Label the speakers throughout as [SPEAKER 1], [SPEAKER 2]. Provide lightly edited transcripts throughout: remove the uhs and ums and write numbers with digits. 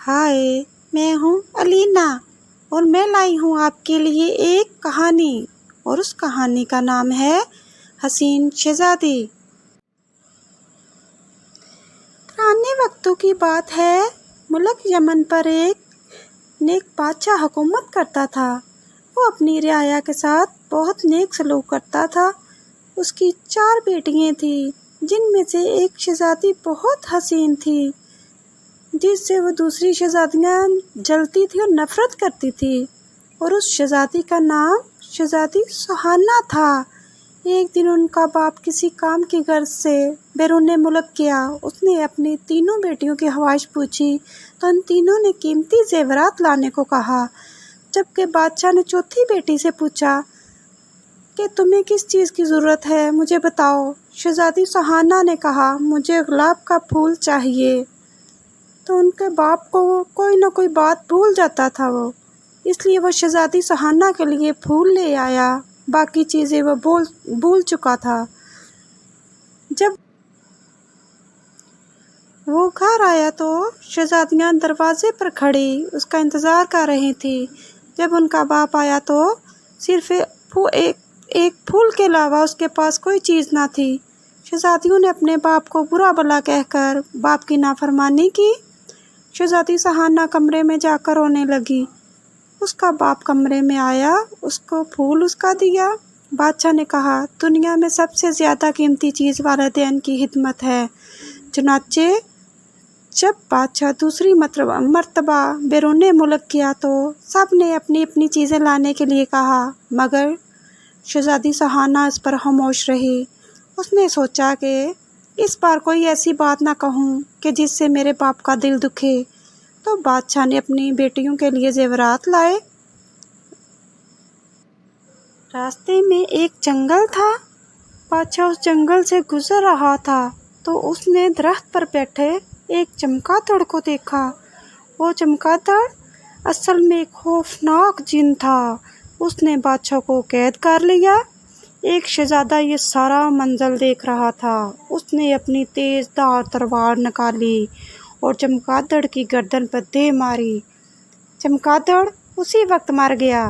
[SPEAKER 1] हाय, मैं हूँ अलीना और मैं लाई हूँ आपके लिए एक कहानी और उस कहानी का नाम है हसीन शहज़ादी। पुराने वक्तों की बात है। मुल्क यमन पर एक नेक बादशाह हुकूमत करता था। वो अपनी रियाया के साथ बहुत नेक सलूक करता था। उसकी 4 बेटियां थीं, जिनमें से एक शहज़ादी बहुत हसीन थी, जिससे वो दूसरी शहज़ादियाँ जलती थी और नफ़रत करती थी। और उस शहज़ादी का नाम शहज़ादी सुहाना था। एक दिन उनका बाप किसी काम की गर्ज से बैरून मुल्क गया। उसने अपनी तीनों बेटियों की ख्वाहिश पूछी तो उन तीनों ने कीमती ज़ेवरात लाने को कहा। जबकि बादशाह ने चौथी बेटी से पूछा कि तुम्हें किस चीज़ की ज़रूरत है, मुझे बताओ। शहज़ादी सुहाना ने कहा, मुझे गुलाब का फूल चाहिए। तो उनके बाप को कोई ना कोई बात भूल जाता था वो, इसलिए वो शहज़ादी सुहाना के लिए फूल ले आया। बाकी चीज़ें वो भूल चुका था। जब वो घर आया तो शहज़ादियाँ दरवाजे पर खड़ी उसका इंतज़ार कर रही थी। जब उनका बाप आया तो सिर्फ एक फूल के अलावा उसके पास कोई चीज़ ना थी। शहज़ादियों ने अपने बाप को बुरा भला कहकर बाप की नाफरमानी की। शहज़ादी सुहाना कमरे में जाकर रोने लगी। उसका बाप कमरे में आया, उसको फूल उसका दिया। बादशाह ने कहा, दुनिया में सबसे ज़्यादा कीमती चीज़ वालिदैन की खिदमत है। चुनाचे जब बादशाह दूसरी मर्तबा बैरून मुल्क गया तो सब ने अपनी अपनी चीज़ें लाने के लिए कहा, मगर शहज़ादी सुहाना इस पर खामोश रही। उसने सोचा कि इस बार कोई ऐसी बात ना कहूँ कि जिससे मेरे बाप का दिल दुखे। तो बादशाह ने अपनी बेटियों के लिए ज़ेवरात लाए। रास्ते में एक जंगल था। बादशाह उस जंगल से गुजर रहा था तो उसने दरख्त पर बैठे एक चमगादड़ को देखा। वो चमगादड़ असल में एक खौफनाक जिन था। उसने बादशाह को कैद कर लिया। एक शहज़ादा ये सारा मंजर देख रहा था। उसने अपनी तेज़ धार तलवार निकाली और चमगादड़ की गर्दन पर दे मारी। चमगादड़ उसी वक्त मर गया।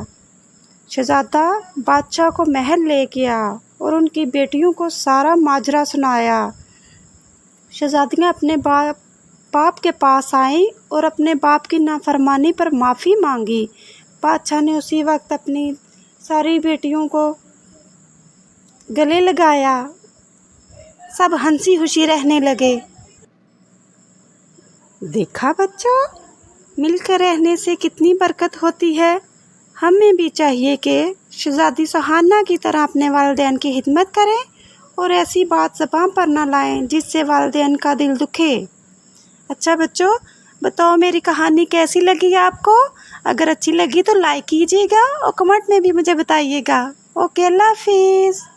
[SPEAKER 1] शहज़ादा बादशाह को महल ले गया और उनकी बेटियों को सारा माजरा सुनाया। शहज़ादियाँ अपने बाप के पास आईं और अपने बाप की नाफरमानी पर माफ़ी मांगी। बादशाह ने उसी वक्त अपनी सारी बेटियों को गले लगाया। सब हंसी खुशी रहने लगे। देखा बच्चों, मिलकर रहने से कितनी बरकत होती है। हमें भी चाहिए कि शहज़ादी सुहाना की तरह अपने वालिदैन की खिदमत करें और ऐसी बात ज़बान पर ना लाएं जिससे वालिदैन का दिल दुखे। अच्छा बच्चों, बताओ मेरी कहानी कैसी लगी आपको। अगर अच्छी लगी तो लाइक कीजिएगा और कमेंट में भी मुझे बताइएगा। ओके, अल्लाह हाफिज़।